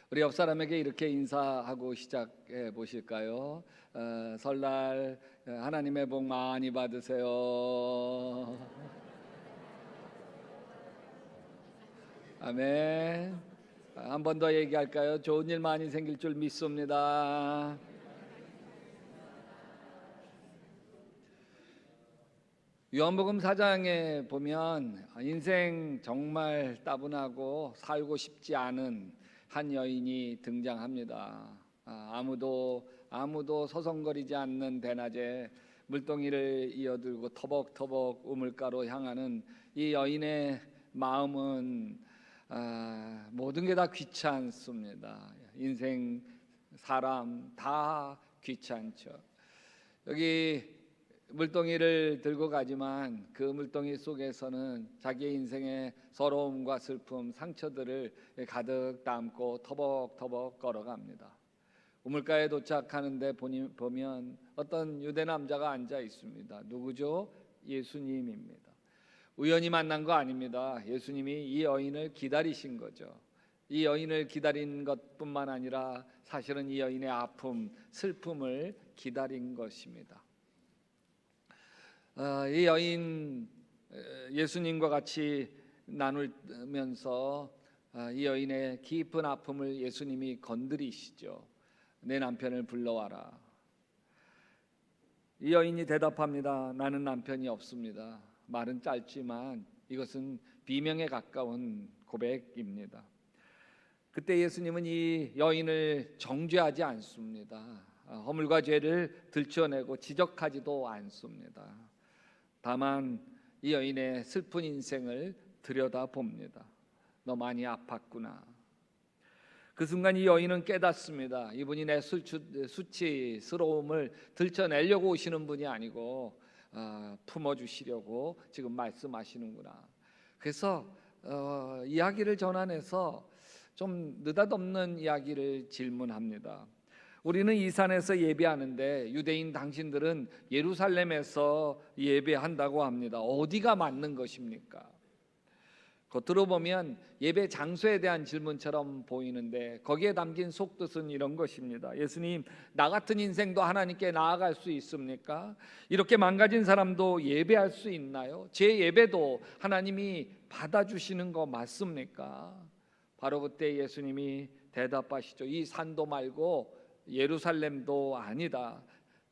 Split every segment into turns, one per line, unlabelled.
우리 옆 사람에게 이렇게 인사하고 시작해 보실까요? 설날 하나님의 복 많이 받으세요. 아멘. 한 번 더 얘기할까요? 좋은 일 많이 생길 줄 믿습니다. 요한복음 4장에 보면 인생 정말 따분하고 살고 싶지 않은 한 여인이 등장합니다. 아무도 서성거리지 않는 대낮에 물동이를 이어들고 터벅터벅 우물가로 향하는 이 여인의 마음은 모든 게 다 귀찮습니다. 인생, 사람 다 귀찮죠. 여기 물동이를 들고 가지만 그 물동이 속에서는 자기의 인생의 서러움과 슬픔, 상처들을 가득 담고 터벅터벅 걸어갑니다. 우물가에 도착하는데 보면 어떤 유대 남자가 앉아 있습니다. 누구죠? 예수님입니다. 우연히 만난 거 아닙니다. 예수님이 이 여인을 기다리신 거죠. 이 여인을 기다린 것뿐만 아니라 사실은 이 여인의 아픔, 슬픔을 기다린 것입니다. 이 여인 예수님과 같이 나누면서 이 여인의 깊은 아픔을 예수님이 건드리시죠. 내 남편을 불러와라. 이 여인이 대답합니다. 나는 남편이 없습니다. 말은 짧지만 이것은 비명에 가까운 고백입니다. 그때 예수님은 이 여인을 정죄하지 않습니다. 허물과 죄를 들춰내고 지적하지도 않습니다. 다만 이 여인의 슬픈 인생을 들여다봅니다. 너 많이 아팠구나. 그 순간 이 여인은 깨닫습니다. 이분이 내 수치스러움을 들춰내려고 오시는 분이 아니고 품어주시려고 지금 말씀하시는구나. 그래서 이야기를 전환해서 좀 느닷없는 이야기를 질문합니다. 우리는 이 산에서 예배하는데 유대인 당신들은 예루살렘에서 예배한다고 합니다. 어디가 맞는 것입니까? 겉으로 보면 예배 장소에 대한 질문처럼 보이는데 거기에 담긴 속뜻은 이런 것입니다. 예수님, 나 같은 인생도 하나님께 나아갈 수 있습니까? 이렇게 망가진 사람도 예배할 수 있나요? 제 예배도 하나님이 받아주시는 거 맞습니까? 바로 그때 예수님이 대답하시죠. 이 산도 말고 예루살렘도 아니다.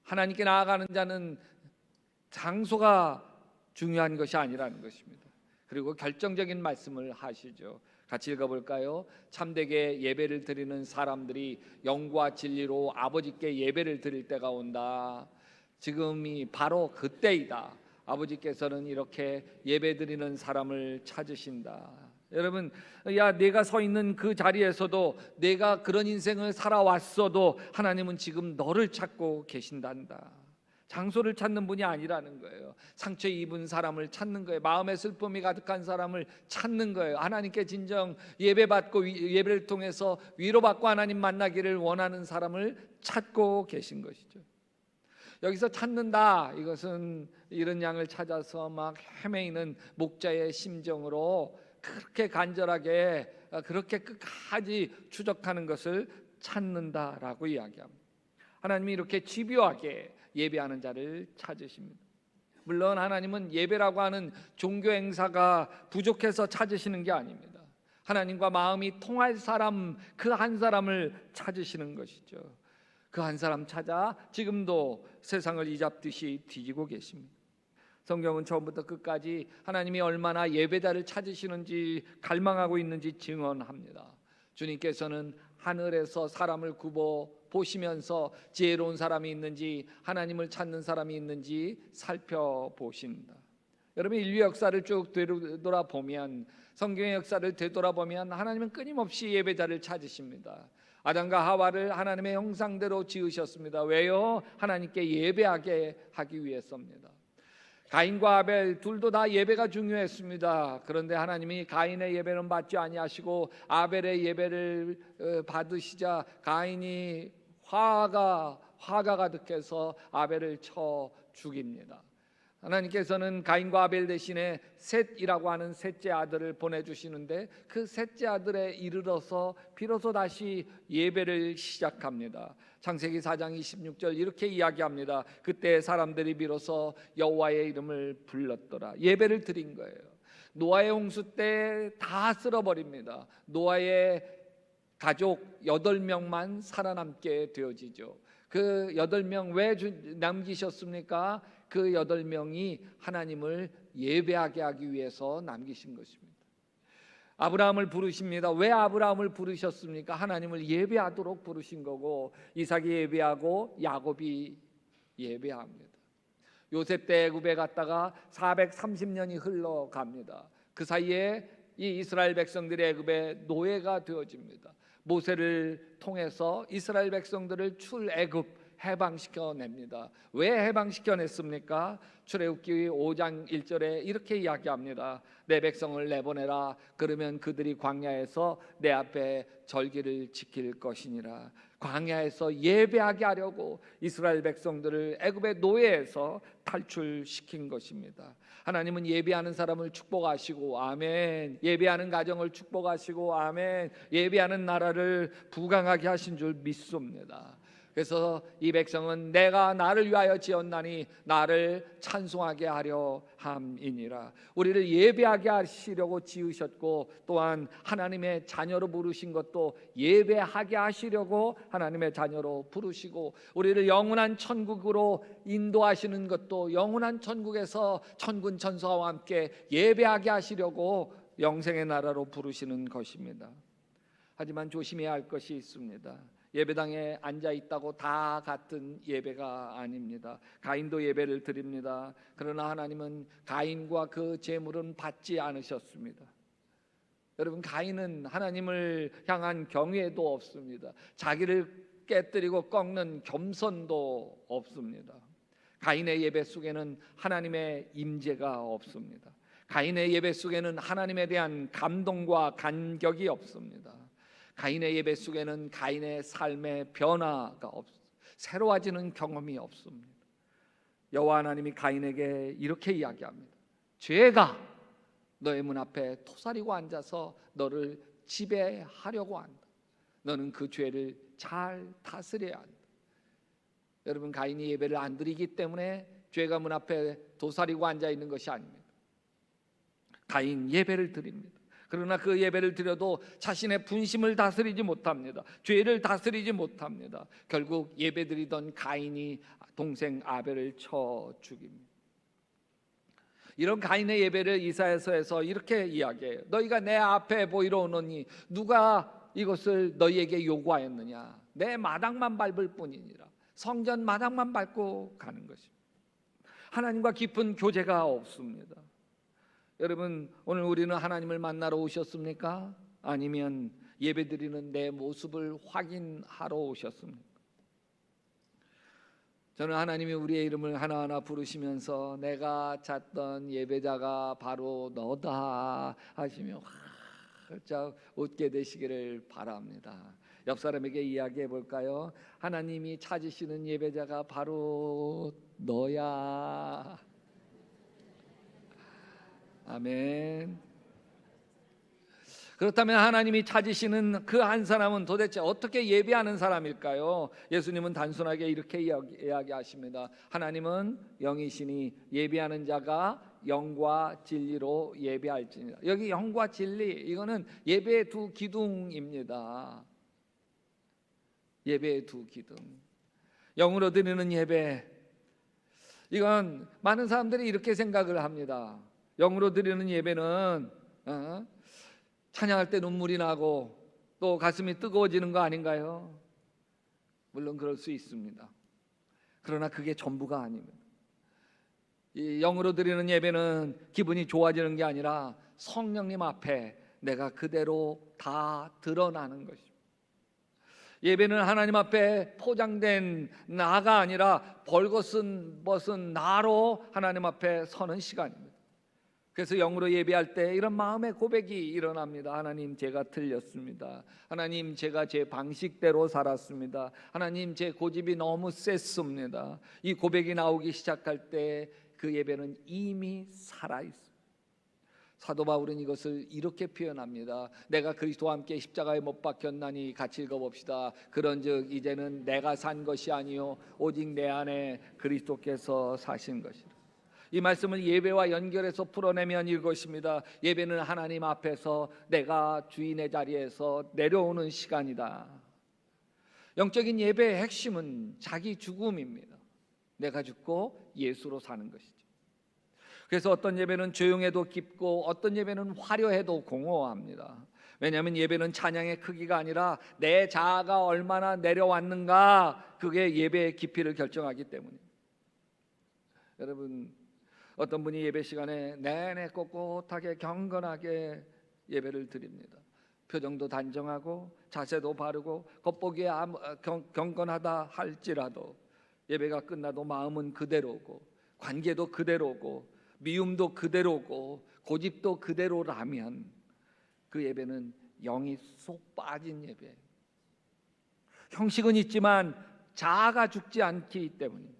하나님께 나아가는 자는 장소가 중요한 것이 아니라는 것입니다. 그리고 결정적인 말씀을 하시죠. 같이 읽어볼까요? 참되게 예배를 드리는 사람들이 영과 진리로 아버지께 예배를 드릴 때가 온다. 지금이 바로 그때이다. 아버지께서는 이렇게 예배 드리는 사람을 찾으신다. 여러분, 내가 서 있는 그 자리에서도 내가 그런 인생을 살아왔어도 하나님은 지금 너를 찾고 계신단다. 장소를 찾는 분이 아니라는 거예요. 상처 입은 사람을 찾는 거예요. 마음의 슬픔이 가득한 사람을 찾는 거예요. 하나님께 진정 예배받고 예배를 통해서 위로받고 하나님 만나기를 원하는 사람을 찾고 계신 것이죠. 여기서 찾는다, 이것은 이런 양을 찾아서 막 헤매이는 목자의 심정으로 그렇게 간절하게 그렇게 끝까지 추적하는 것을 찾는다라고 이야기합니다. 하나님이 이렇게 집요하게 예배하는 자를 찾으십니다. 물론 하나님은 예배라고 하는 종교 행사가 부족해서 찾으시는 게 아닙니다. 하나님과 마음이 통할 사람, 그 한 사람을 찾으시는 것이죠. 그 한 사람 찾아 지금도 세상을 이잡듯이 뒤지고 계십니다. 성경은 처음부터 끝까지 하나님이 얼마나 예배자를 찾으시는지 갈망하고 있는지 증언합니다. 주님께서는 하늘에서 사람을 굽어 보시면서 지혜로운 사람이 있는지 하나님을 찾는 사람이 있는지 살펴보신다. 여러분, 인류 역사를 쭉 되돌아보면, 성경의 역사를 되돌아보면 하나님은 끊임없이 예배자를 찾으십니다. 아담과 하와를 하나님의 형상대로 지으셨습니다. 왜요? 하나님께 예배하게 하기 위해서입니다. 가인과 아벨 둘도 다 예배가 중요했습니다. 그런데 하나님이 가인의 예배는 받지 아니하시고 아벨의 예배를 받으시자 가인이 화가 가득해서 아벨을 쳐 죽입니다. 하나님께서는 가인과 아벨 대신에 셋이라고 하는 셋째 아들을 보내주시는데 그 셋째 아들에 이르러서 비로소 다시 예배를 시작합니다. 창세기 4장 26절 이렇게 이야기합니다. 그때 사람들이 비로소 여호와의 이름을 불렀더라. 예배를 드린 거예요. 노아의 홍수 때 다 쓸어버립니다. 노아의 가족 8명만 살아남게 되어지죠. 그 8명 왜 남기셨습니까? 그 8명이 하나님을 예배하게 하기 위해서 남기신 것입니다. 아브라함을 부르십니다. 왜 아브라함을 부르셨습니까? 하나님을 예배하도록 부르신 거고, 이삭이 예배하고 야곱이 예배합니다. 요셉 때 애굽에 갔다가 430년이 흘러갑니다. 그 사이에 이 이스라엘 백성들이 애굽의 노예가 되어집니다. 모세를 통해서 이스라엘 백성들을 출애굽 해방시켜냅니다. 왜 해방시켜냈습니까? 출애굽기 5장 1절에 이렇게 이야기합니다. 내 백성을 내보내라. 그러면 그들이 광야에서 내 앞에 절기를 지킬 것이니라. 광야에서 예배하게 하려고 이스라엘 백성들을 애굽의 노예에서 탈출시킨 것입니다. 하나님은 예배하는 사람을 축복하시고 아멘, 예배하는 가정을 축복하시고 아멘, 예배하는 나라를 부강하게 하신 줄 믿습니다. 그래서 이 백성은 내가 나를 위하여 지었나니 나를 찬송하게 하려 함이니라. 우리를 예배하게 하시려고 지으셨고, 또한 하나님의 자녀로 부르신 것도 예배하게 하시려고 하나님의 자녀로 부르시고, 우리를 영원한 천국으로 인도하시는 것도 영원한 천국에서 천군 천사와 함께 예배하게 하시려고 영생의 나라로 부르시는 것입니다. 하지만 조심해야 할 것이 있습니다. 예배당에 앉아 있다고 다 같은 예배가 아닙니다. 가인도 예배를 드립니다. 그러나 하나님은 가인과 그 제물은 받지 않으셨습니다. 여러분, 가인은 하나님을 향한 경외도 없습니다. 자기를 깨뜨리고 꺾는 겸손도 없습니다. 가인의 예배 속에는 하나님의 임재가 없습니다. 가인의 예배 속에는 하나님에 대한 감동과 간격이 없습니다. 가인의 예배 속에는 가인의 삶의 변화가 없습니다. 새로워지는 경험이 없습니다. 여호와 하나님이 가인에게 이렇게 이야기합니다. 죄가 너의 문 앞에 토사리고 앉아서 너를 지배하려고 한다. 너는 그 죄를 잘 다스려야 한다. 여러분, 가인이 예배를 안 드리기 때문에 죄가 문 앞에 도사리고 앉아 있는 것이 아닙니다. 가인 예배를 드립니다. 그러나 그 예배를 드려도 자신의 분심을 다스리지 못합니다. 죄를 다스리지 못합니다. 결국 예배드리던 가인이 동생 아벨을 쳐 죽입니다. 이런 가인의 예배를 이사야서에서 이렇게 이야기해요. 너희가 내 앞에 보이러 오노니 누가 이것을 너희에게 요구하였느냐? 내 마당만 밟을 뿐이니라. 성전 마당만 밟고 가는 것입니다. 하나님과 깊은 교제가 없습니다. 여러분, 오늘 우리는 하나님을 만나러 오셨습니까? 아니면 예배드리는 내 모습을 확인하러 오셨습니까? 저는 하나님이 우리의 이름을 하나하나 부르시면서 내가 찾던 예배자가 바로 너다 하시며 활짝 웃게 되시기를 바랍니다. 옆 사람에게 이야기해 볼까요? 하나님이 찾으시는 예배자가 바로 너야. 아멘. 그렇다면 하나님이 찾으시는 그 한 사람은 도대체 어떻게 예배하는 사람일까요? 예수님은 단순하게 이렇게 이야기하십니다. 하나님은 영이시니 예배하는 자가 영과 진리로 예배할지니라. 여기 영과 진리, 이거는 예배의 두 기둥입니다. 예배의 두 기둥. 영으로 드리는 예배, 이건 많은 사람들이 이렇게 생각을 합니다. 영으로 드리는 예배는 찬양할 때 눈물이 나고 또 가슴이 뜨거워지는 거 아닌가요? 물론 그럴 수 있습니다. 그러나 그게 전부가 아닙니다. 이 영으로 드리는 예배는 기분이 좋아지는 게 아니라 성령님 앞에 내가 그대로 다 드러나는 것입니다. 예배는 하나님 앞에 포장된 나가 아니라 벌거벗은 나로 하나님 앞에 서는 시간입니다. 그래서 영으로 예배할 때 이런 마음의 고백이 일어납니다. 하나님, 제가 틀렸습니다. 하나님, 제가 제 방식대로 살았습니다. 하나님, 제 고집이 너무 셌습니다. 이 고백이 나오기 시작할 때 그 예배는 이미 살아있습니다. 사도 바울은 이것을 이렇게 표현합니다. 내가 그리스도와 함께 십자가에 못 박혔나니, 같이 읽어봅시다. 그런즉 이제는 내가 산 것이 아니요 오직 내 안에 그리스도께서 사신 것이라. 이 말씀을 예배와 연결해서 풀어내면 이것입니다. 예배는 하나님 앞에서 내가 주인의 자리에서 내려오는 시간이다. 영적인 예배의 핵심은 자기 죽음입니다. 내가 죽고 예수로 사는 것이죠. 그래서 어떤 예배는 조용해도 깊고 어떤 예배는 화려해도 공허합니다. 왜냐하면 예배는 찬양의 크기가 아니라 내 자아가 얼마나 내려왔는가, 그게 예배의 깊이를 결정하기 때문입니다. 여러분, 어떤 분이 예배 시간에 내내 꼿꼿하게 경건하게 예배를 드립니다. 표정도 단정하고 자세도 바르고 겉보기에 경건하다 할지라도 예배가 끝나도 마음은 그대로고 관계도 그대로고 미움도 그대로고 고집도 그대로라면 그 예배는 영이 쏙 빠진 예배. 형식은 있지만 자아가 죽지 않기 때문입니다.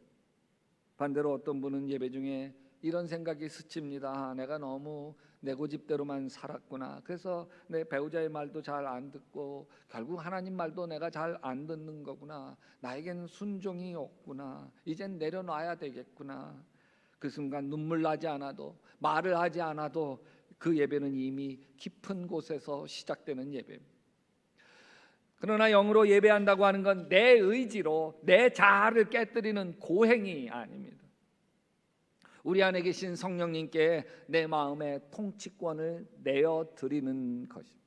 반대로 어떤 분은 예배 중에 이런 생각이 스칩니다. 내가 너무 내 고집대로만 살았구나. 그래서 내 배우자의 말도 잘 안 듣고 결국 하나님 말도 내가 잘 안 듣는 거구나. 나에겐 순종이 없구나. 이젠 내려놔야 되겠구나. 그 순간 눈물 나지 않아도, 말을 하지 않아도 그 예배는 이미 깊은 곳에서 시작되는 예배입니다. 그러나 영으로 예배한다고 하는 건 내 의지로 내 자아를 깨뜨리는 고행이 아닙니다. 우리 안에 계신 성령님께 내 마음의 통치권을 내어드리는 것입니다.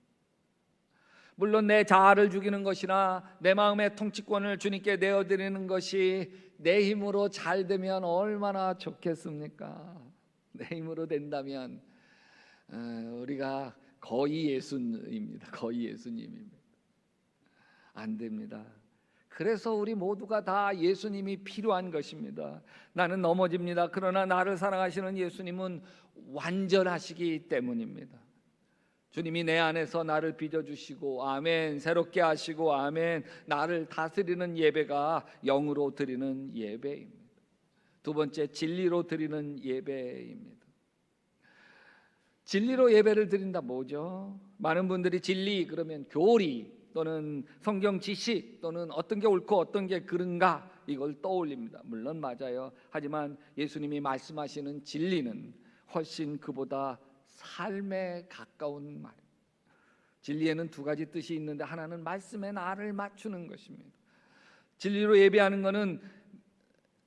물론 내 자아를 죽이는 것이나 내 마음의 통치권을 주님께 내어드리는 것이 내 힘으로 잘 되면 얼마나 좋겠습니까? 내 힘으로 된다면 우리가 거의 예수님입니다. 거의 예수님입니다. 안 됩니다. 그래서 우리 모두가 다 예수님이 필요한 것입니다. 나는 넘어집니다. 그러나 나를 사랑하시는 예수님은 완전하시기 때문입니다. 주님이 내 안에서 나를 빚어주시고 아멘, 새롭게 하시고 아멘, 나를 다스리는 예배가 영으로 드리는 예배입니다. 두 번째, 진리로 드리는 예배입니다. 진리로 예배를 드린다 뭐죠? 많은 분들이 진리 그러면 교리 또는 성경 지식 또는 어떤 게 옳고 어떤 게 그른가 이걸 떠올립니다. 물론 맞아요. 하지만 예수님이 말씀하시는 진리는 훨씬 그보다 삶에 가까운 말. 진리에는 두 가지 뜻이 있는데 하나는 말씀에 나를 맞추는 것입니다. 진리로 예배하는 것은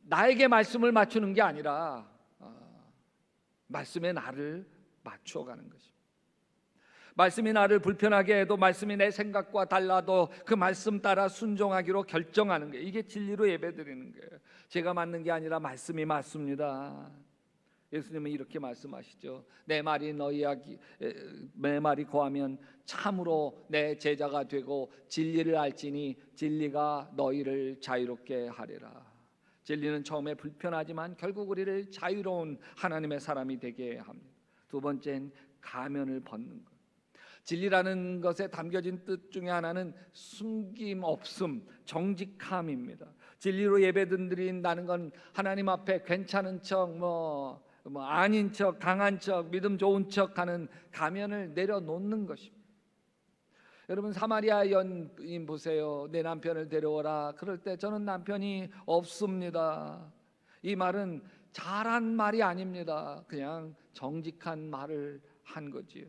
나에게 말씀을 맞추는 게 아니라 말씀에 나를 맞춰가는 것입니다. 말씀이 나를 불편하게 해도 말씀이 내 생각과 달라도 그 말씀 따라 순종하기로 결정하는 거예요. 이게 진리로 예배드리는 거예요. 제가 맞는 게 아니라 말씀이 맞습니다. 예수님은 이렇게 말씀하시죠. 내 말이 거하면 참으로 내 제자가 되고 진리를 알지니 진리가 너희를 자유롭게 하리라. 진리는 처음에 불편하지만 결국 우리를 자유로운 하나님의 사람이 되게 합니다. 두 번째는 가면을 벗는 것. 진리라는 것에 담겨진 뜻 중에 하나는 숨김없음, 정직함입니다. 진리로 예배드린다는 건 하나님 앞에 괜찮은 척, 아닌 척, 강한 척, 믿음 좋은 척하는 가면을 내려놓는 것입니다. 여러분, 사마리아 여인 보세요. 내 남편을 데려오라. 그럴 때 저는 남편이 없습니다. 이 말은 잘한 말이 아닙니다. 그냥 정직한 말을 한 거지요.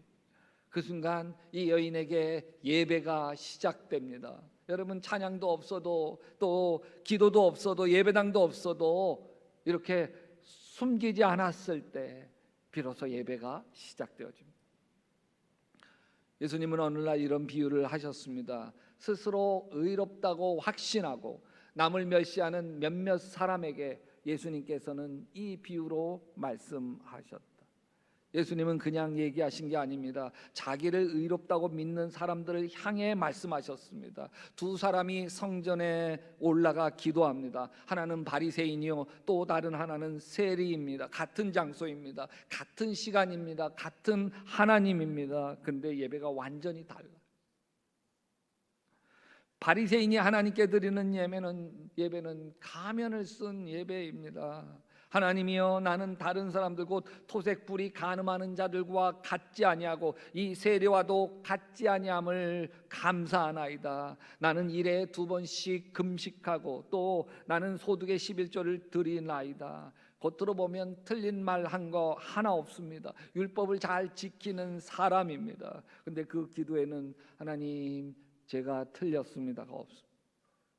그 순간 이 여인에게 예배가 시작됩니다. 여러분, 찬양도 없어도 또 기도도 없어도 예배당도 없어도 이렇게 숨기지 않았을 때 비로소 예배가 시작되어집니다. 예수님은 어느 날 이런 비유를 하셨습니다. 스스로 의롭다고 확신하고 남을 멸시하는 몇몇 사람에게 예수님께서는 이 비유로 말씀하셨다. 예수님은 그냥 얘기하신 게 아닙니다. 자기를 의롭다고 믿는 사람들을 향해 말씀하셨습니다. 두 사람이 성전에 올라가 기도합니다. 하나는 바리새인이요 또 다른 하나는 세리입니다. 같은 장소입니다. 같은 시간입니다. 같은 하나님입니다. 근데 예배가 완전히 달라요. 바리새인이 하나님께 드리는 예배는 가면을 쓴 예배입니다. 하나님이여, 나는 다른 사람들 곧 토색불이 간음하는 자들과 같지 아니하고 이 세례와도 같지 아니함을 감사하나이다. 나는 일에 2번씩 금식하고 또 나는 소득의 11조를 드리나이다. 겉으로 보면 틀린 말 한 거 하나 없습니다. 율법을 잘 지키는 사람입니다. 근데 그 기도에는 하나님, 제가 틀렸습니다가 없습니다.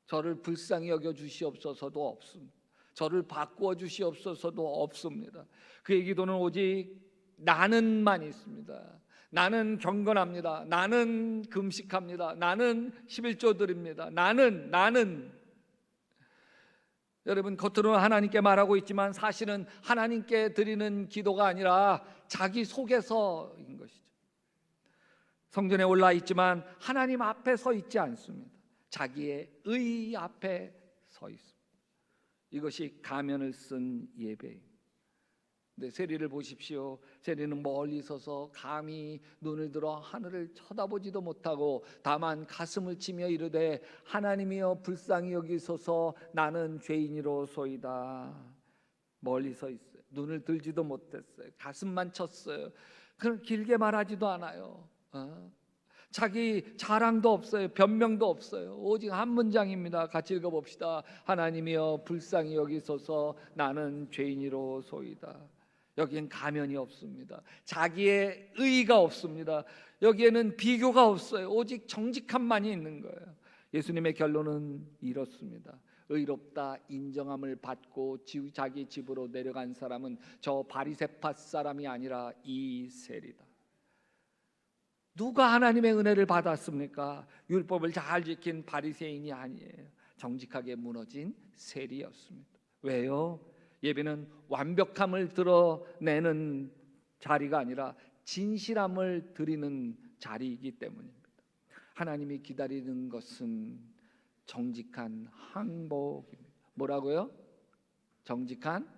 저를 불쌍히 여겨 주시옵소서도 없습니다. 저를 바꾸어 주시옵소서도 없습니다. 그의 기도는 오직 나는만 있습니다. 나는 경건합니다. 나는 금식합니다. 나는 11조 드립니다. 나는 여러분, 겉으로는 하나님께 말하고 있지만 사실은 하나님께 드리는 기도가 아니라 자기 속에서인 것이죠. 성전에 올라 있지만 하나님 앞에 서 있지 않습니다. 자기의 의 앞에 서 있습니다. 이것이 가면을 쓴 예배입니다. 근데 세리를 보십시오. 세리는 멀리 서서 감히 눈을 들어 하늘을 쳐다보지도 못하고 다만 가슴을 치며 이르되 하나님이여 불쌍히 여기소서 나는 죄인이로소이다. 멀리 서 있어요. 눈을 들지도 못했어요. 가슴만 쳤어요. 그럼 길게 말하지도 않아요. 자기 자랑도 없어요. 변명도 없어요. 오직 한 문장입니다. 같이 읽어봅시다. 하나님이여 불쌍히 여기소서 나는 죄인이로소이다. 여기엔 가면이 없습니다. 자기의 의의가 없습니다. 여기에는 비교가 없어요. 오직 정직함만이 있는 거예요. 예수님의 결론은 이렇습니다. 의롭다 인정함을 받고 자기 집으로 내려간 사람은 저 바리새파 사람이 아니라 이 세리다. 누가 하나님의 은혜를 받았습니까? 율법을 잘 지킨 바리새인이 아니에요. 정직하게 무너진 세리였습니다. 왜요? 예배는 완벽함을 드러내는 자리가 아니라 진실함을 드리는 자리이기 때문입니다. 하나님이 기다리는 것은 정직한 항복입니다. 뭐라고요? 정직한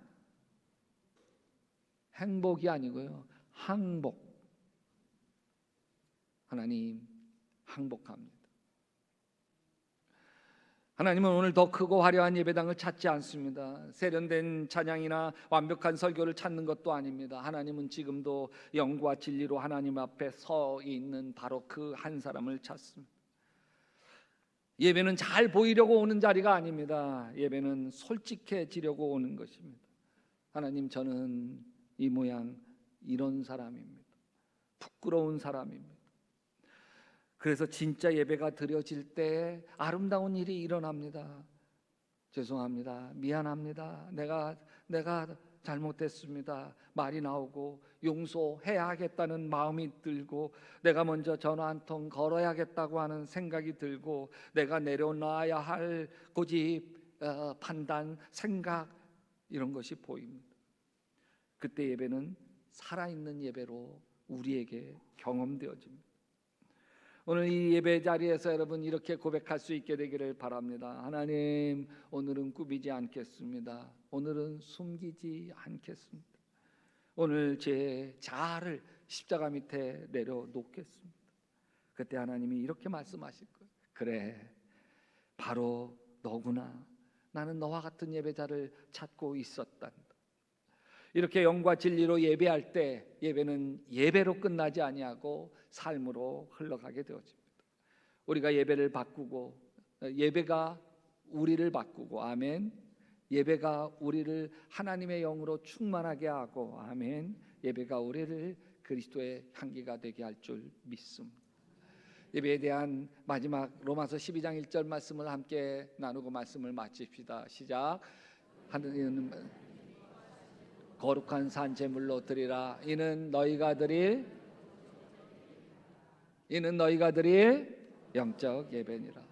행복이 아니고요, 항복. 하나님 항복합니다. 하나님은 오늘 더 크고 화려한 예배당을 찾지 않습니다. 세련된 찬양이나 완벽한 설교를 찾는 것도 아닙니다. 하나님은 지금도 영과 진리로 하나님 앞에 서 있는 바로 그 한 사람을 찾습니다. 예배는 잘 보이려고 오는 자리가 아닙니다. 예배는 솔직해지려고 오는 것입니다. 하나님, 저는 이 모양 이런 사람입니다. 부끄러운 사람입니다. 그래서 진짜 예배가 드려질 때 아름다운 일이 일어납니다. 죄송합니다. 미안합니다. 내가 잘못했습니다. 말이 나오고 용서해야겠다는 마음이 들고 내가 먼저 전화 한 통 걸어야겠다고 하는 생각이 들고 내가 내려놔야 할 고집, 판단, 생각 이런 것이 보입니다. 그때 예배는 살아있는 예배로 우리에게 경험되어집니다. 오늘 이 예배 자리에서 여러분 이렇게 고백할 수 있게 되기를 바랍니다. 하나님, 오늘은 꾸미지 않겠습니다. 오늘은 숨기지 않겠습니다. 오늘 제 자아를 십자가 밑에 내려놓겠습니다. 그때 하나님이 이렇게 말씀하실 거예요. 그래, 바로 너구나. 나는 너와 같은 예배자를 찾고 있었단다. 이렇게 영과 진리로 예배할 때 예배는 예배로 끝나지 아니하고 삶으로 흘러가게 되어집니다. 우리가 예배를 바꾸고 예배가 우리를 바꾸고 아멘. 예배가 우리를 하나님의 영으로 충만하게 하고 아멘. 예배가 우리를 그리스도의 향기가 되게 할 줄 믿습니다. 예배에 대한 마지막 로마서 12장 1절 말씀을 함께 나누고 말씀을 마칩시다. 시작. 하나님은 거룩한 산 제물로 드리라. 이는 너희가 드릴 영적 예배니라.